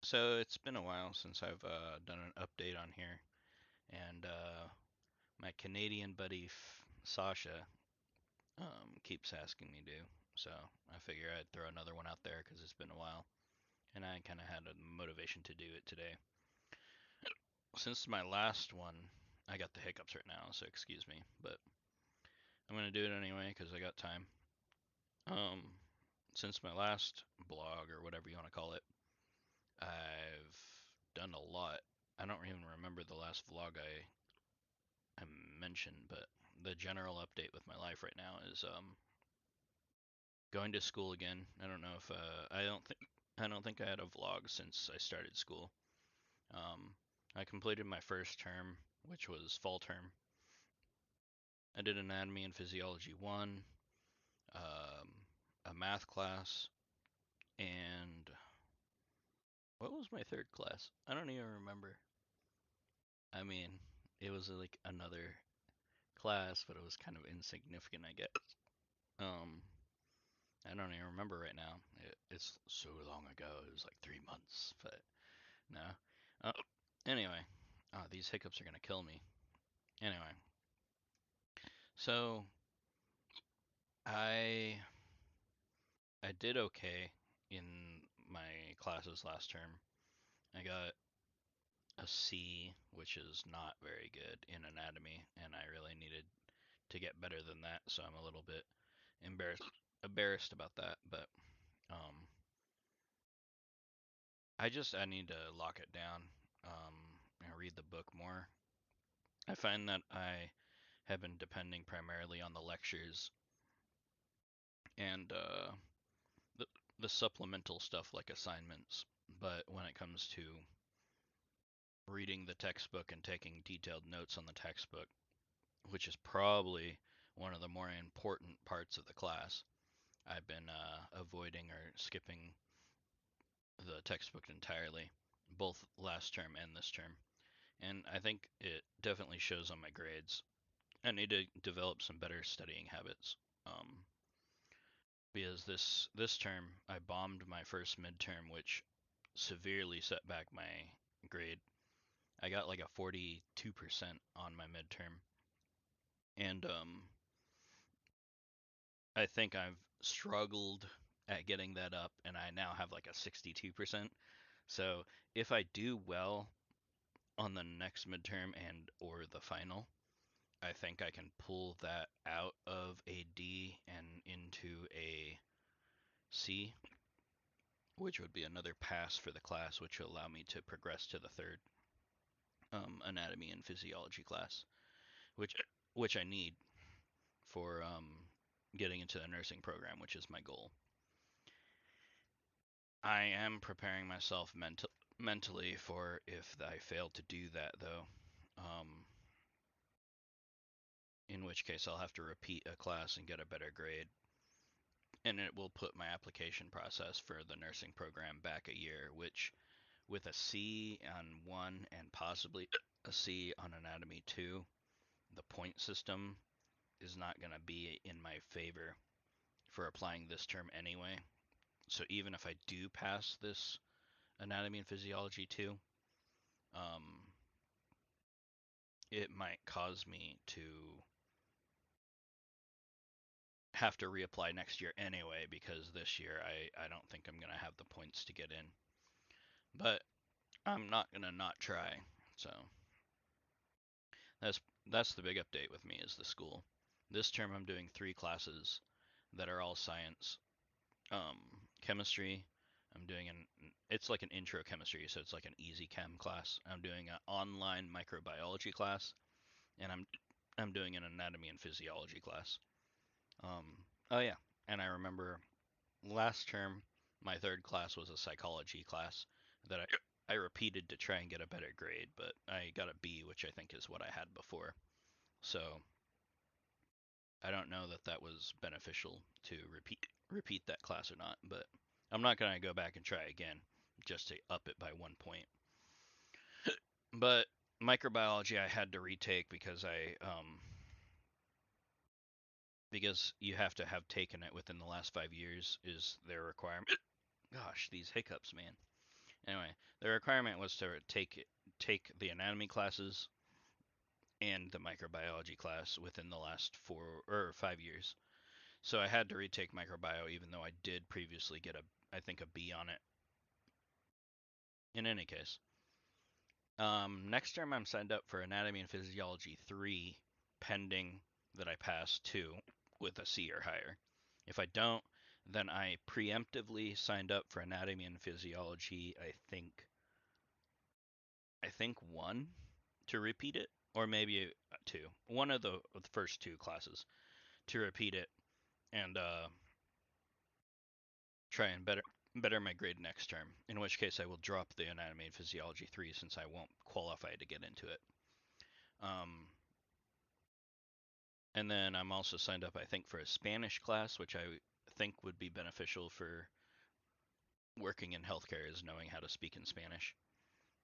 So it's been a while since I've done an update on here, and my Canadian buddy Sasha keeps asking me to. So I figure I'd throw another one out there because it's been a while, and I kind of had a motivation to do it today. Since my last one, I got the hiccups right now, so excuse me, but I'm gonna do it anyway because I got time. Um, since my last blog or whatever you want to call it, I've done a lot. I don't even remember the last vlog I mentioned, but the general update with my life right now is going to school again. I don't know if I don't think I had a vlog since I started school. Um, I completed my first term, which was fall term. I did anatomy and physiology one, um, a math class, and what was my third class? I don't even remember. I mean, it was like another class, but it was kind of insignificant, I guess. Um, I don't even remember right now. It's so long ago. It was like 3 months, but no. Uh, anyway, these hiccups are gonna kill me. Anyway, so I I did okay in my classes last term. I got a C, which is not very good in anatomy, and I really needed to get better than that. So I'm a little bit embarrassed about that, but um, I need to lock it down and read the book more. I find that I have been depending primarily on the lectures and the the supplemental stuff like assignments. But when it comes to reading the textbook and taking detailed notes on the textbook, which is probably one of the more important parts of the class, I've been avoiding or skipping the textbook entirely, both last term and this term. And I think it definitely shows on my grades. I need to develop some better studying habits. Um, because this term I bombed my first midterm, which severely set back my grade. I got like a 42% on my midterm, and I think I've struggled at getting that up, and I now have like a 62%. So if I do well on the next midterm and or the final, I think I can pull that out of a D and into a C, which would be another pass for the class, which will allow me to progress to the third anatomy and physiology class, which which I need for getting into the nursing program, which is my goal. I am preparing myself mentally for if I fail to do that, though. Um, in which case I'll have to repeat a class and get a better grade, and it will put my application process for the nursing program back a year, which with a C on one and possibly a C on anatomy two, the point system is not going to be in my favor for applying this term anyway. So even if I do pass this anatomy and physiology two, um, it might cause me to have to reapply next year anyway because this year I don't think I'm going to have the points to get in. But I'm not going to not try. So that's the big update with me is the school. This term I'm doing 3 classes that are all science. Chemistry, I'm doing it's like an intro chemistry, so it's like an easy chem class. I'm doing an online microbiology class, and I'm doing an anatomy and physiology class. Oh yeah, and I remember last term my third class was a psychology class that I repeated to try and get a better grade, but I got a B, which I think is what I had before. So I don't know that that was beneficial to repeat that class or not, but I'm not gonna go back and try again just to up it by 1 point. But microbiology I had to retake because you have to have taken it within the last 5 years is their requirement. Gosh, these hiccups, man. Anyway, the requirement was to take the anatomy classes and the microbiology class within the last 4 or 5 years. So I had to retake microbio, even though I did previously get I think a B on it. In any case, next term I'm signed up for anatomy and physiology 3, pending that I pass 2 with a C or higher. If I don't, then I preemptively signed up for anatomy and physiology. I think 1 to repeat it, or maybe 2. One of the first 2 classes to repeat it and try and better my grade next term. In which case, I will drop the anatomy and physiology 3 since I won't qualify to get into it. Um, and then I'm also signed up, I think, for a Spanish class, which I think would be beneficial for working in healthcare, is knowing how to speak in Spanish.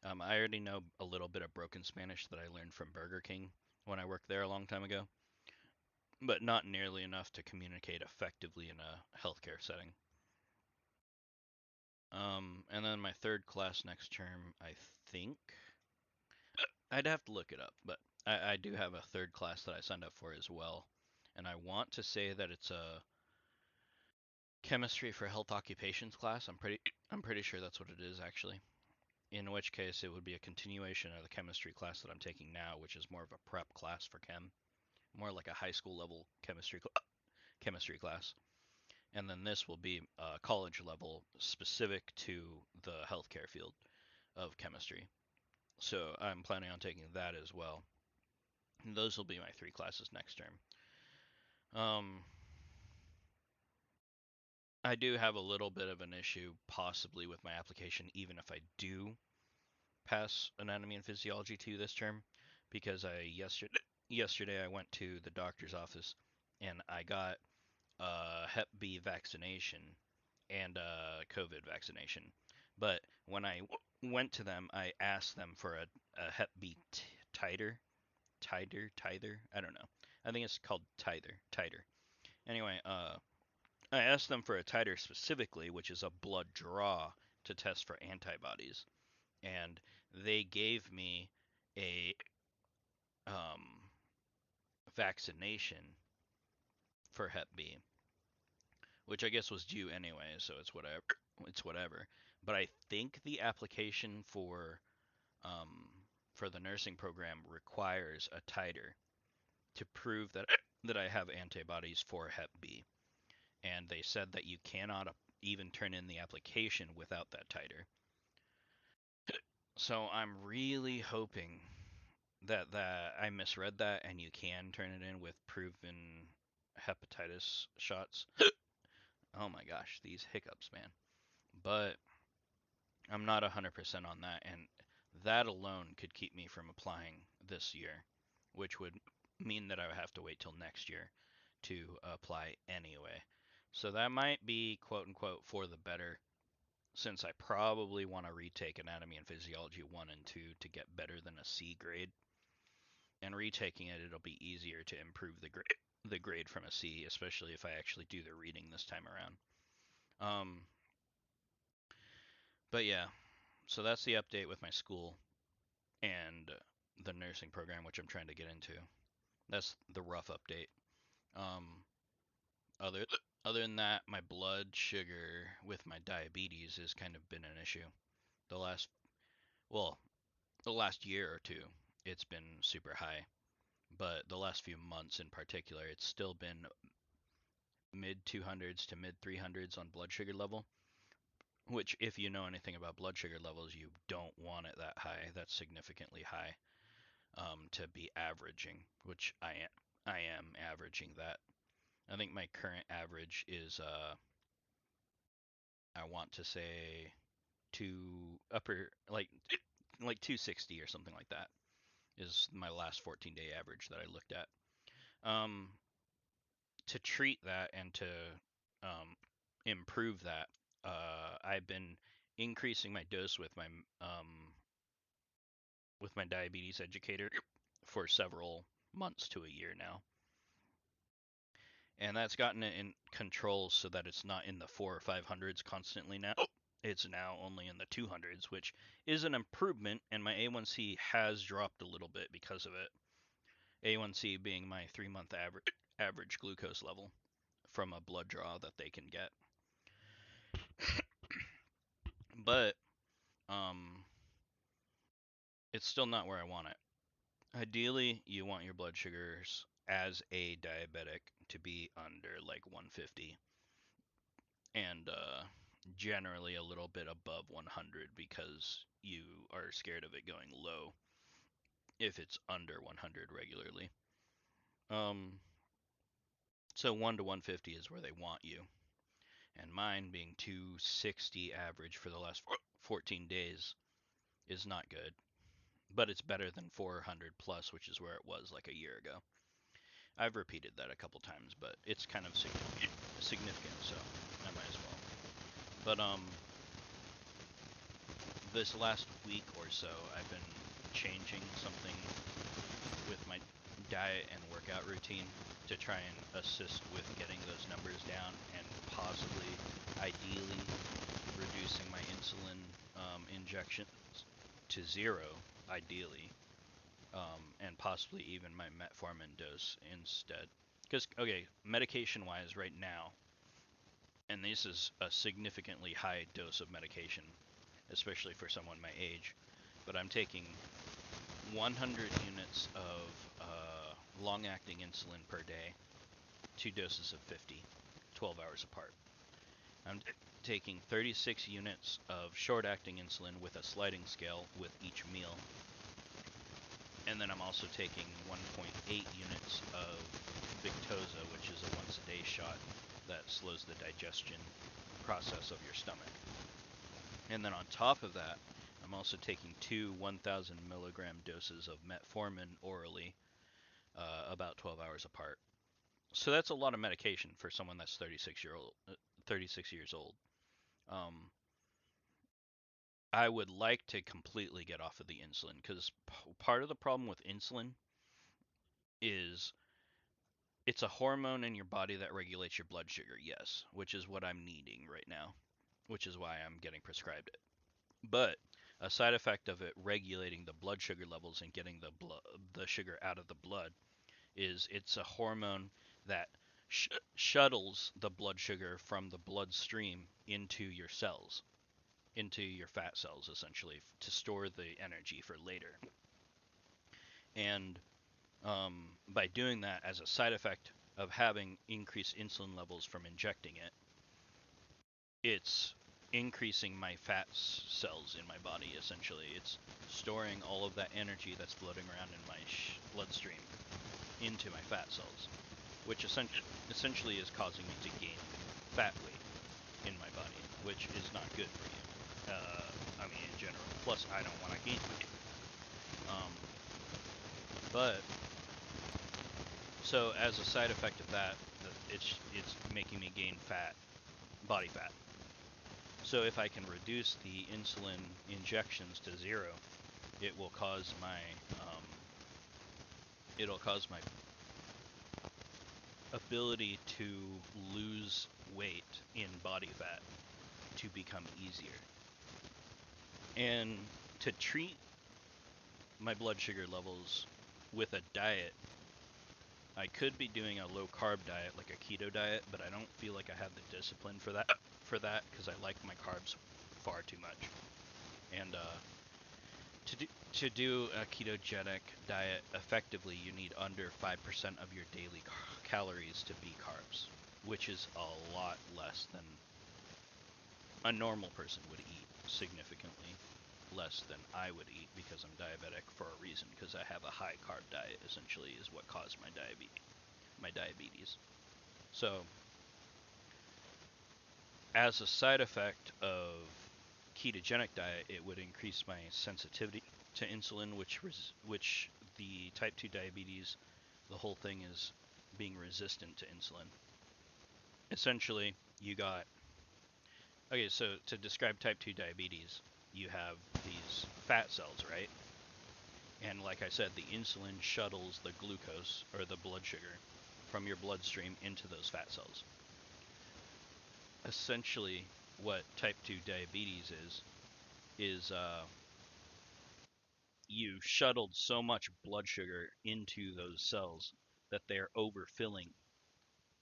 I already know a little bit of broken Spanish that I learned from Burger King when I worked there a long time ago, but not nearly enough to communicate effectively in a healthcare setting. And then my third class next term, I think I'd have to look it up, but I do have a third class that I signed up for as well, and I want to say that it's a chemistry for health occupations class. I'm pretty sure that's what it is actually. In which case, it would be a continuation of the chemistry class that I'm taking now, which is more of a prep class for chem, more like a high school level chemistry class. And then this will be college level specific to the healthcare field of chemistry. So I'm planning on taking that as well. And those will be my 3 classes next term. Um, I do have a little bit of an issue possibly with my application, even if I do pass anatomy and physiology 2 this term, because yesterday I went to the doctor's office and I got a Hep B vaccination and a COVID vaccination. But when I went to them, I asked them for a Hep B titer. I don't know. I think it's called titer. Anyway, I asked them for a titer specifically, which is a blood draw to test for antibodies, and they gave me a um, vaccination for Hep B, which I guess was due anyway, so it's whatever. It's whatever. But I think the application for the nursing program requires a titer to prove that I have antibodies for Hep B, and they said that you cannot even turn in the application without that titer. So I'm really hoping that I misread that and you can turn it in with proven hepatitis shots. Oh my gosh, these hiccups, man. But I'm not 100% on that, and that alone could keep me from applying this year, which would mean that I would have to wait till next year to apply anyway. So that might be quote unquote for the better, since I probably want to retake anatomy and physiology 1 and 2 to get better than a C grade. And retaking it, it'll be easier to improve the grade from a C, especially if I actually do the reading this time around. Um, but yeah, so that's the update with my school and the nursing program, which I'm trying to get into. That's the rough update. Um, other other than that, my blood sugar with my diabetes has kind of been an issue. The last well, the last year or two, it's been super high, but the last few months in particular, it's still been mid 200s to mid 300s on blood sugar level, which if you know anything about blood sugar levels, you don't want it that high. That's significantly high to be averaging, which I am averaging that. I think my current average is I want to say two upper like 260 or something like that is my last 14-day average that I looked at. Um, to treat that and to um, improve that, I've been increasing my dose with my diabetes educator for several months to a year now, and that's gotten it in control so that it's not in the 400 or 500s constantly now. It's now only in the 200s, which is an improvement, and my A1C has dropped a little bit because of it. A1C being my 3-month average glucose level from a blood draw that they can get. But it's still not where I want it. Ideally, you want your blood sugars as a diabetic to be under like 150, and generally a little bit above 100 because you are scared of it going low if it's under 100 regularly. Um, so 1 to 150 is where they want you, and mine being 260 average for the last 14 days is not good, but it's better than 400 plus, which is where it was like a year ago. I've repeated that a couple times, but it's kind of significant, so I might as well. But this last week or so, I've been changing something with my diet and workout routine to try and assist with getting those numbers down and possibly, ideally, reducing my insulin injections to 0, ideally, and possibly even my metformin dose instead. Because, okay, medication-wise right now, and this is a significantly high dose of medication, especially for someone my age, but I'm taking 100 units of long-acting insulin per day, 2 doses of 50, 12 hours apart. I'm taking 36 units of short-acting insulin with a sliding scale with each meal. And then I'm also taking 1.8 units of Victoza, which is a once-a-day shot that slows the digestion process of your stomach. And then on top of that, I'm also taking 2 1,000 milligram doses of metformin orally, about 12 hours apart. So that's a lot of medication for someone that's 36 years old. I would like to completely get off of the insulin because part of the problem with insulin is it's a hormone in your body that regulates your blood sugar, yes, which is what I'm needing right now, which is why I'm getting prescribed it. But a side effect of it regulating the blood sugar levels and getting the sugar out of the blood is it's a hormone that shuttles the blood sugar from the bloodstream into your cells, into your fat cells, essentially, to store the energy for later. And by doing that, as a side effect of having increased insulin levels from injecting it, it's increasing my fat cells in my body, essentially. It's storing all of that energy that's floating around in my bloodstream into my fat cells, which essentially is causing me to gain fat weight in my body, which is not good for you. I mean, in general. Plus, I don't want to gain weight. But so as a side effect of that, it's making me gain fat, body fat. So if I can reduce the insulin injections to 0, it will cause my ability to lose weight in body fat to become easier. And to treat my blood sugar levels with a diet, I could be doing a low carb diet, like a keto diet, but I don't feel like I have the discipline for that because I like my carbs far too much. And to do a ketogenic diet effectively, you need under 5% of your daily calories to be carbs, which is a lot less than a normal person would eat, significantly less than I would eat because I'm diabetic for a reason, because I have a high carb diet, essentially, is what caused my diabetes. So, as a side effect of ketogenic diet, it would increase my sensitivity to insulin, which the type 2 diabetes, the whole thing is being resistant to insulin. Essentially, you got... Okay, so to describe type 2 diabetes, you have these fat cells, right? And like I said, the insulin shuttles the glucose, or the blood sugar, from your bloodstream into those fat cells. Essentially, what type 2 diabetes is you shuttled so much blood sugar into those cells that they're overfilling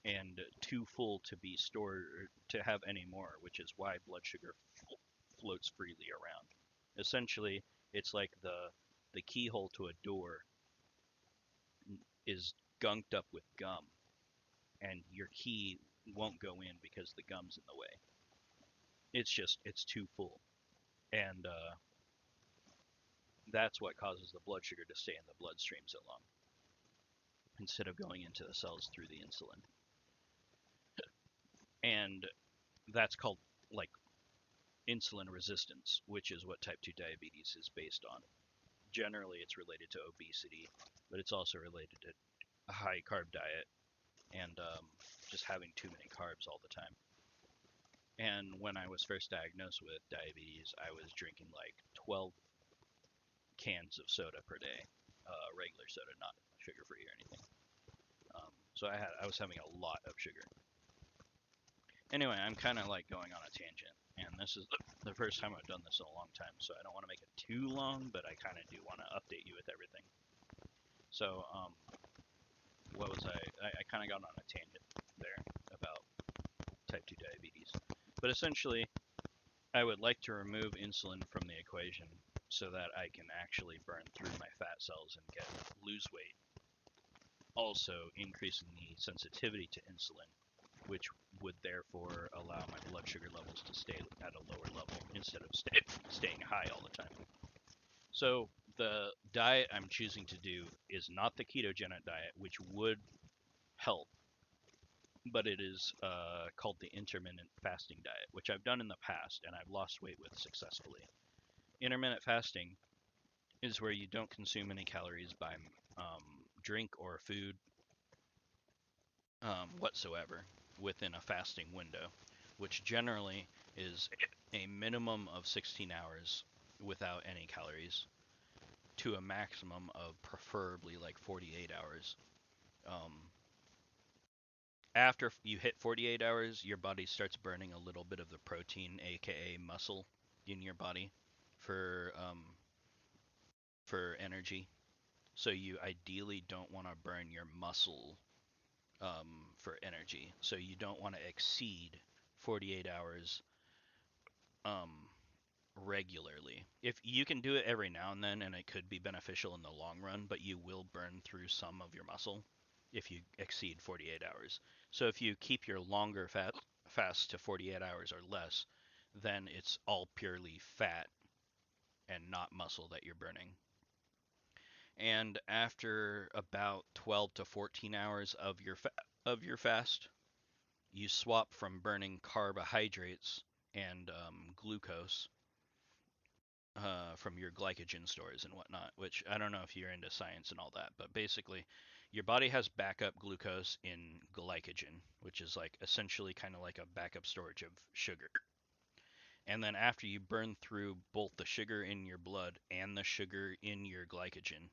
and too full to be stored to have any more, which is why blood sugar floats freely around. Essentially, it's like the keyhole to a door is gunked up with gum, and your key won't go in because the gum's in the way. It's too full, and that's what causes the blood sugar to stay in the bloodstream so long instead of going into the cells through the insulin. And that's called like insulin resistance, which is what type 2 diabetes is based on. Generally, it's related to obesity, but it's also related to a high carb diet and just having too many carbs all the time. And when I was first diagnosed with diabetes, I was drinking like 12 cans of soda per day, regular soda, not sugar free or anything. So I was having a lot of sugar. Anyway, I'm kind of like going on a tangent, and this is the first time I've done this in a long time, so I don't want to make it too long, but I kind of do want to update you with everything. So, what was I kind of got on a tangent there about type 2 diabetes. But essentially, I would like to remove insulin from the equation so that I can actually burn through my fat cells and lose weight. Also, increasing the sensitivity to insulin, which would therefore allow my blood sugar levels to stay at a lower level instead of staying high all the time. So the diet I'm choosing to do is not the ketogenic diet, which would help, but it is called the intermittent fasting diet, which I've done in the past and I've lost weight with successfully. Intermittent fasting is where you don't consume any calories by drink or food whatsoever within a fasting window, which generally is a minimum of 16 hours without any calories to a maximum of preferably like 48 hours. Um, After you hit 48 hours, your body starts burning a little bit of the protein, aka muscle, in your body for energy. So you ideally don't want to burn your muscle for energy. So you don't want to exceed 48 hours um, regularly. If you can do it every now and then, and it could be beneficial in the long run, but you will burn through some of your muscle if you exceed 48 hours. So if you keep your longer fast to 48 hours or less, then it's all purely fat and not muscle that you're burning. And after about 12 to 14 hours of your fast, you swap from burning carbohydrates and glucose from your glycogen stores and whatnot, which I don't know if you're into science and all that, but basically, your body has backup glucose in glycogen, which is like essentially kind of like a backup storage of sugar. And then after you burn through both the sugar in your blood and the sugar in your glycogen,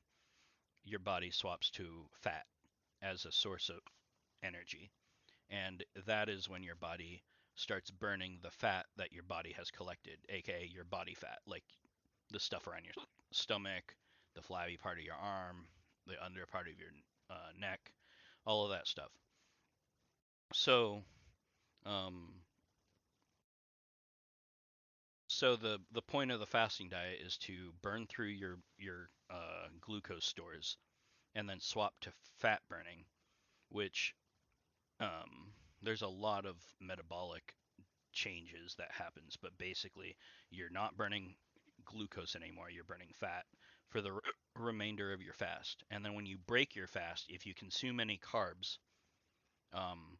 your body swaps to fat as a source of energy. And that is when your body starts burning the fat that your body has collected, aka your body fat, like the stuff around your stomach, the flabby part of your arm, the under part of your neck, all of that stuff. So, um, so the point of the fasting diet is to burn through your glucose stores and then swap to fat burning, which there's a lot of metabolic changes that happens, but basically you're not burning glucose anymore, you're burning fat for the remainder of your fast. And then when you break your fast, if you consume any carbs, um,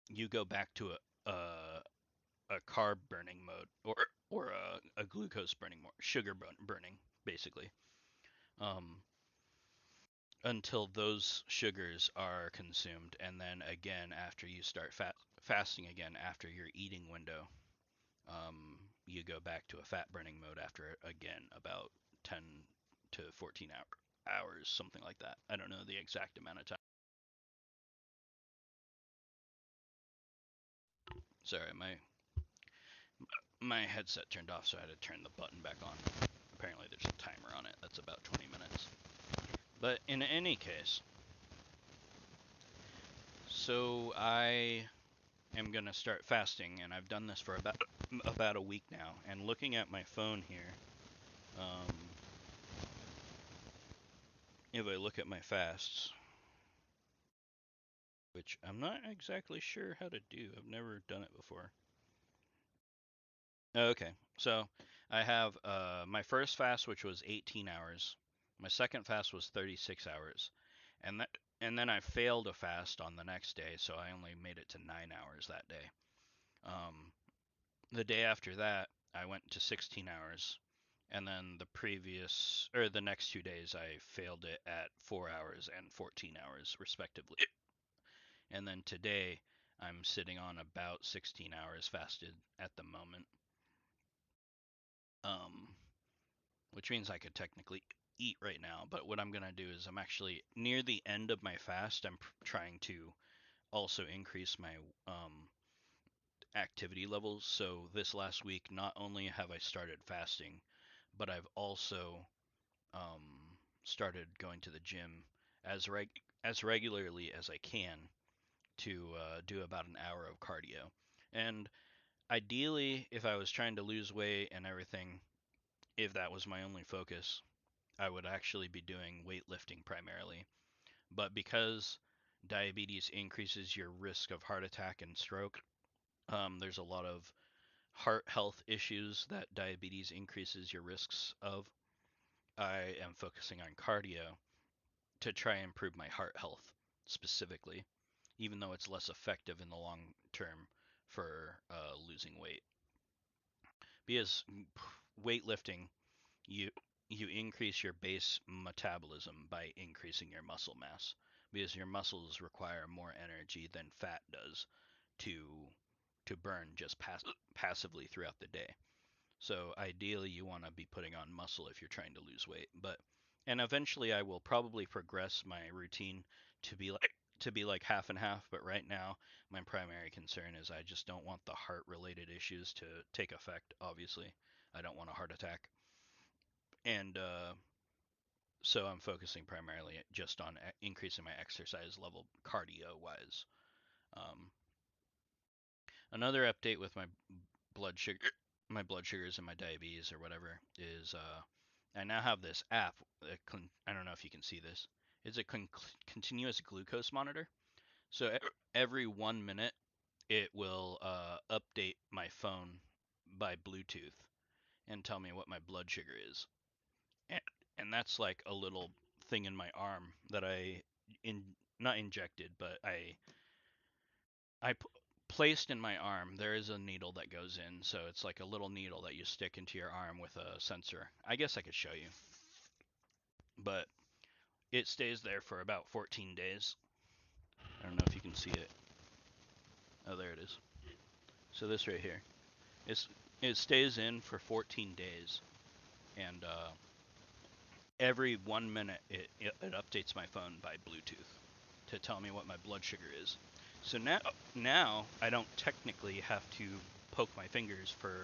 you go back to a carb burning mode or a glucose burning mode, sugar burning basically, um, until those sugars are consumed. And then again, after you start fasting again after your eating window, you go back to a fat burning mode after again about 10 to 14 hours, something like that. I don't know the exact amount of time. Sorry, my headset turned off, so I had to turn the button back on. Apparently there's a timer on it that's about 20 minutes. But in any case, so I am going to start fasting, and I've done this for about a week now. And looking at my phone here, if I look at my fasts, which I'm not exactly sure how to do. I've never done it before. Okay, so I have my first fast, which was 18 hours. My second fast was 36 hours, and then I failed a fast on the next day, so I only made it to 9 hours that day. Um, the day after that, I went to 16 hours, and then the next 2 days, I failed it at 4 hours and 14 hours respectively. And then today, I'm sitting on about 16 hours fasted at the moment. Um, which means I could technically eat right now. But what I'm going to do is I'm actually near the end of my fast. I'm trying to also increase my activity levels. So this last week, not only have I started fasting, but I've also started going to the gym as regularly as I can to do about an hour of cardio. And ideally, if I was trying to lose weight and everything, if that was my only focus, I would actually be doing weightlifting primarily. But because diabetes increases your risk of heart attack and stroke, there's a lot of heart health issues that diabetes increases your risks of. I am focusing on cardio to try and improve my heart health specifically, even though it's less effective in the long term for losing weight. Because weightlifting, you you increase your base metabolism by increasing your muscle mass, because your muscles require more energy than fat does to burn just passively throughout the day. So ideally you want to be putting on muscle if you're trying to lose weight. And eventually I will probably progress my routine to be like half and half, but right now my primary concern is I just don't want the heart related issues to take effect, obviously. I don't want a heart attack. And so I'm focusing primarily just on increasing my exercise level cardio wise. Um, Another update with blood sugar, my blood sugars and my diabetes or whatever is I now have this app. I don't know if you can see this. It's a continuous glucose monitor. So every 1 minute, it will update my phone by Bluetooth and tell me what my blood sugar is. And, and that's like a little thing in my arm that not injected, but I placed in my arm. There is a needle that goes in, so it's like a little needle that you stick into your arm with a sensor. I guess I could show you, but it stays there for about 14 days. I don't know if you can see it. Oh, there it is. So this right here, it's it stays in for 14 days, and every 1 minute it updates my phone by Bluetooth to tell me what my blood sugar is. So now I don't technically have to poke my fingers for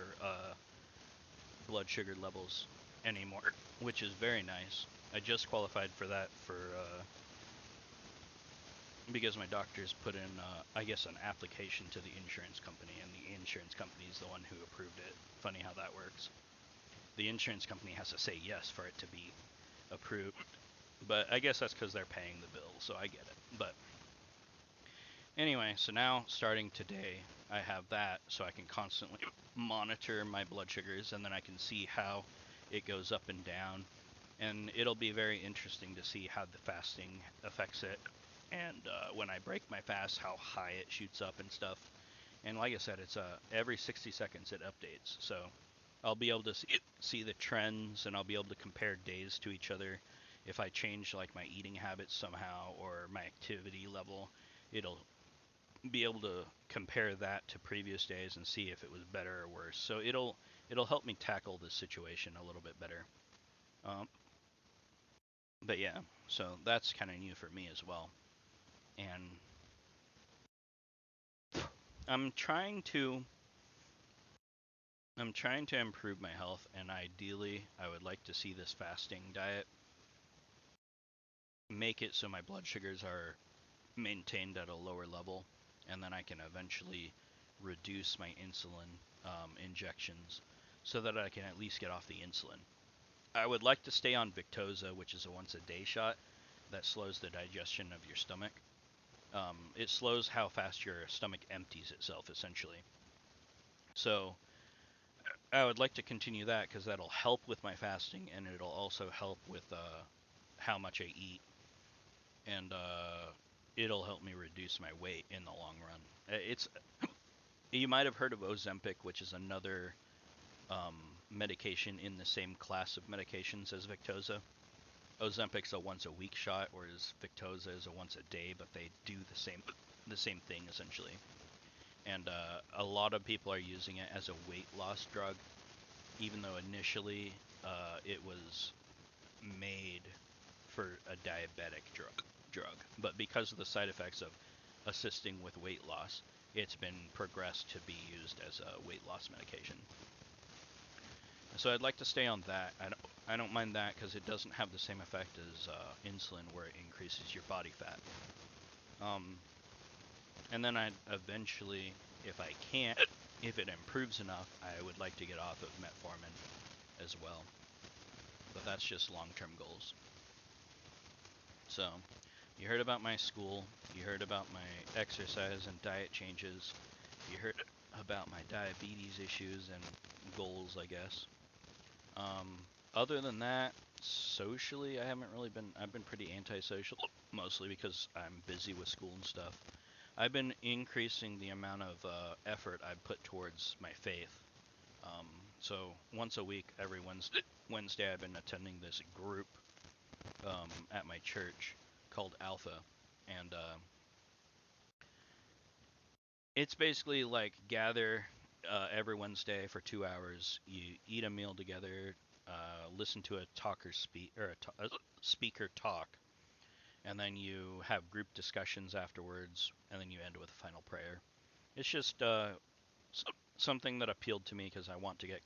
blood sugar levels anymore, which is very nice. I just qualified for that because my doctors put in, I guess, an application to the insurance company, and the insurance company is the one who approved it. Funny how that works. The insurance company has to say yes for it to be approved, but I guess that's because they're paying the bill, so I get it. But anyway, so now starting today, I have that so I can constantly monitor my blood sugars, and then I can see how it goes up and down. And it'll be very interesting to see how the fasting affects it, and when I break my fast, how high it shoots up and stuff. And like I said, it's every 60 seconds it updates, so I'll be able to see the trends, and I'll be able to compare days to each other. If I change like my eating habits somehow or my activity level, it'll be able to compare that to previous days and see if it was better or worse. So it'll help me tackle this situation a little bit better. Um, but yeah, so that's kind of new for me as well. And I'm trying to I'm trying to improve my health, and ideally, I would like to see this fasting diet make it so my blood sugars are maintained at a lower level, and then I can eventually reduce my insulin injections so that I can at least get off the insulin. I would like to stay on Victoza, which is a once a day shot that slows the digestion of your stomach. It slows how fast your stomach empties itself, essentially. So I would like to continue that because that'll help with my fasting, and it'll also help with how much I eat, and it'll help me reduce my weight in the long run. It's You might have heard of Ozempic, which is another medication in the same class of medications as Victoza. Ozempic's a once a week shot, whereas Victoza is a once a day, but they do the same thing essentially. And a lot of people are using it as a weight loss drug, even though initially it was made for a diabetic drug. But because of the side effects of assisting with weight loss, it's been progressed to be used as a weight loss medication. So I'd like to stay on that. I don't mind that because it doesn't have the same effect as insulin, where it increases your body fat. Um, and then I'd eventually, if I can't, if it improves enough, I would like to get off of metformin as well. But that's just long-term goals. So, you heard about my school, you heard about my exercise and diet changes, you heard about my diabetes issues and goals, I guess. Um, Other than that, socially, I've been pretty antisocial, mostly because I'm busy with school and stuff. I've been increasing the amount of effort I put towards my faith. Um, so once a week, every Wednesday, I've been attending this group at my church called Alpha, and it's basically like gather every Wednesday for 2 hours. You eat a meal together, listen to a talker speak or a speaker talk, and then you have group discussions afterwards, and then you end with a final prayer. It's just something that appealed to me because I want to get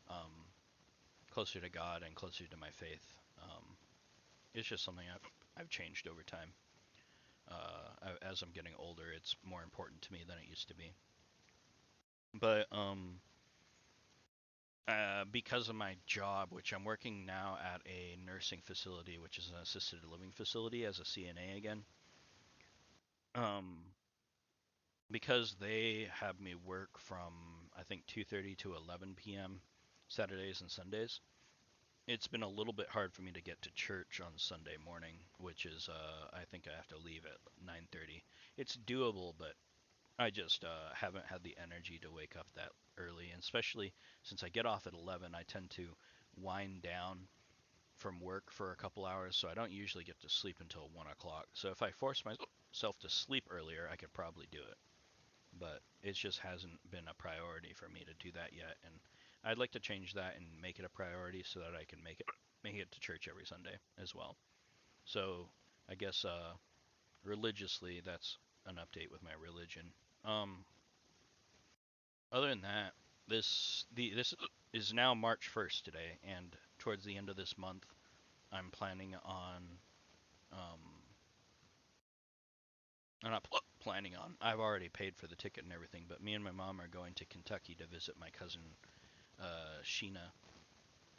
um, closer to God and closer to my faith. It's just something I've changed over time. As I'm getting older, it's more important to me than it used to be. But because of my job, which I'm working now at a nursing facility, which is an assisted living facility as a CNA again. Um, because they have me work from I think 2:30 to 11 p.m. Saturdays and Sundays. It's been a little bit hard for me to get to church on Sunday morning, which is I think I have to leave at 9:30. It's doable, but I just haven't had the energy to wake up that early, and especially since I get off at 11, I tend to wind down from work for a couple hours, so I don't usually get to sleep until 1 o'clock. So if I force myself to sleep earlier, I could probably do it. But it just hasn't been a priority for me to do that yet, and I'd like to change that and make it a priority so that I can make it to church every Sunday as well. So I guess religiously, that's an update with my religion. Um, Other than that, this is now March 1st today, and towards the end of this month, I'm planning on um, I'm not planning on. I've already paid for the ticket and everything, but me and my mom are going to Kentucky to visit my cousin Sheena,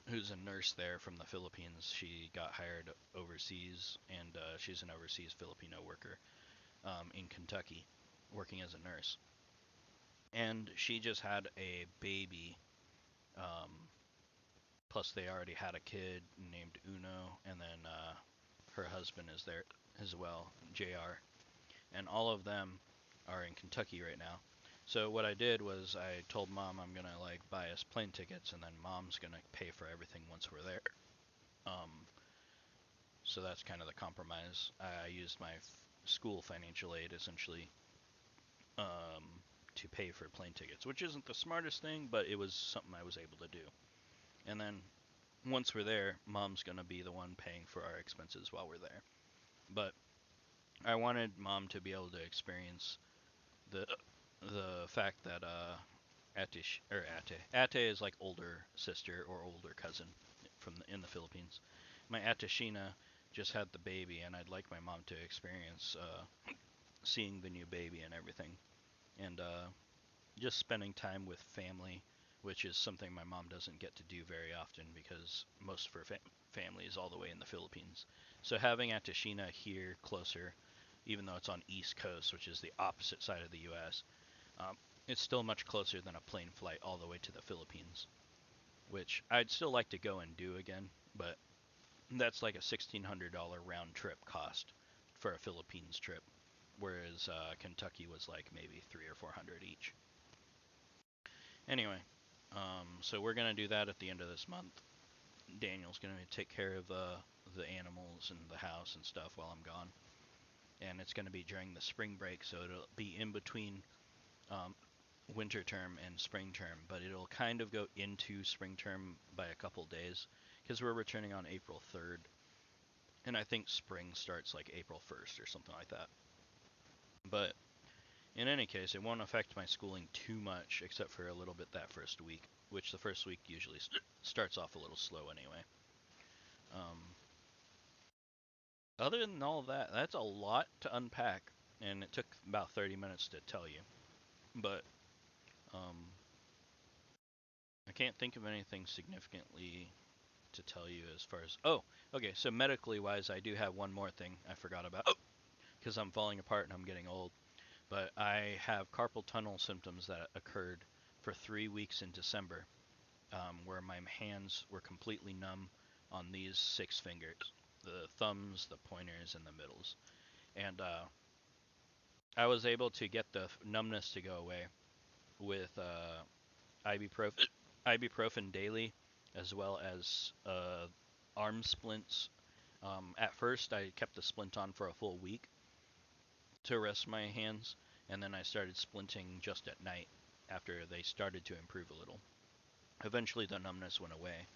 who's a nurse there from the Philippines. She got hired overseas, and she's an overseas Filipino worker in Kentucky, working as a nurse. And she just had a baby. Um, Plus, they already had a kid named Uno, and then her husband is there as well, JR. And all of them are in Kentucky right now. So what I did was I told mom I'm gonna like buy us plane tickets, and then mom's gonna pay for everything once we're there. Um, so that's kind of the compromise. I used my school financial aid essentially um, to pay for plane tickets, which isn't the smartest thing, but it was something I was able to do. And then once we're there, mom's gonna be the one paying for our expenses while we're there. But I wanted mom to be able to experience the the fact that Ate is like older sister or older cousin in the Philippines. My Ate Sheena just had the baby, and I'd like my mom to experience seeing the new baby and everything, and just spending time with family, which is something my mom doesn't get to do very often because most of her family is all the way in the Philippines. So having Ate Sheena here closer, even though it's on East Coast, which is the opposite side of the U.S., um, it's still much closer than a plane flight all the way to the Philippines, which I'd still like to go and do again, but that's like a $1,600 round trip cost for a Philippines trip, whereas Kentucky was like maybe 300 or 400 each. Anyway, so we're gonna do that at the end of this month. Daniel's gonna take care of the animals and the house and stuff while I'm gone, and it's gonna be during the spring break, so it'll be in between um, winter term and spring term, but it'll kind of go into spring term by a couple days because we're returning on April 3rd, and I think spring starts like April 1st or something like that. But in any case, it won't affect my schooling too much, except for a little bit that first week, which the first week usually starts off a little slow anyway. Um, Other than all of that, that's a lot to unpack, and it took about 30 minutes to tell you. But um, I can't think of anything significantly to tell you as far as. Oh, okay, so medically wise, I do have one more thing I forgot about because I'm falling apart and I'm getting old. But I have carpal tunnel symptoms that occurred for 3 weeks in December, where my hands were completely numb on these 6 fingers, the thumbs, the pointers, and the middles. And I was able to get the numbness to go away with ibuprofen, ibuprofen daily, as well as arm splints. At first, I kept the splint on for a full week to rest my hands, and then I started splinting just at night after they started to improve a little. Eventually, the numbness went away,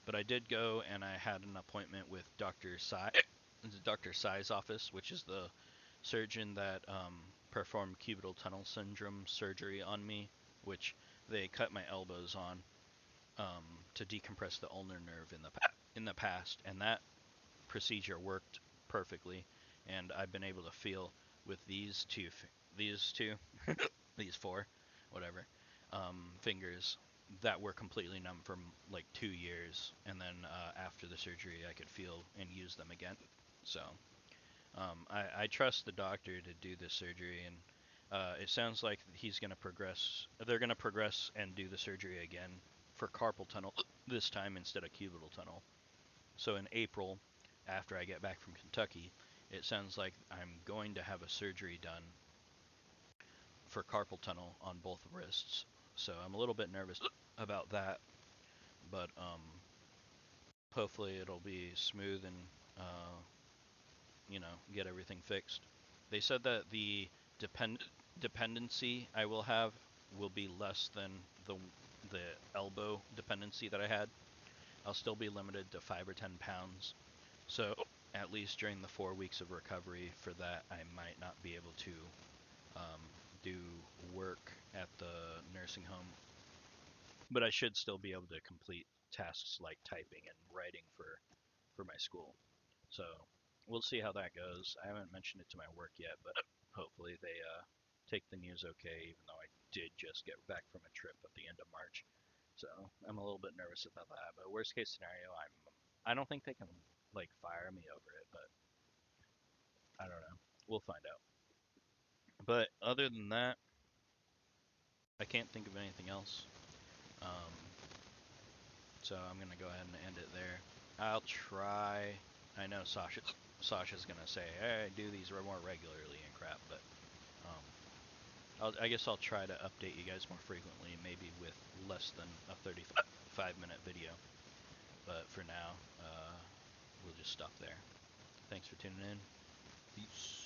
but I did go and I had an appointment with Dr. Sai's office, which is the surgeon that performed cubital tunnel syndrome surgery on me, which they cut my elbows on to decompress the ulnar nerve in the past, and that procedure worked perfectly, and I've been able to feel with these two, these four, whatever, fingers that were completely numb for like 2 years, and then after the surgery, I could feel and use them again. So I trust the doctor to do this surgery, and it sounds like he's going to progress. They're going to progress and do the surgery again for carpal tunnel this time instead of cubital tunnel. So in April, after I get back from Kentucky, it sounds like I'm going to have a surgery done for carpal tunnel on both wrists. So I'm a little bit nervous about that, but hopefully it'll be smooth and get everything fixed. They said that the dependency I will have will be less than the elbow dependency that I had. I'll still be limited to 5 or 10 pounds. So at least during the 4 weeks of recovery for that, I might not be able to um, do work at the nursing home, but I should still be able to complete tasks like typing and writing for my school. So we'll see how that goes. I haven't mentioned it to my work yet, but hopefully they take the news okay, even though I did just get back from a trip at the end of March. So I'm a little bit nervous about that. But worst case scenario, I don't think they can like fire me over it, but I don't know. We'll find out. But other than that, I can't think of anything else. Um, so I'm gonna go ahead and end it there. I'll try. I know Sasha's gonna say, "Hey, do these more regularly and crap," but I guess I'll try to update you guys more frequently, maybe with less than a 35-minute video. But for now, we'll just stop there. Thanks for tuning in. Peace.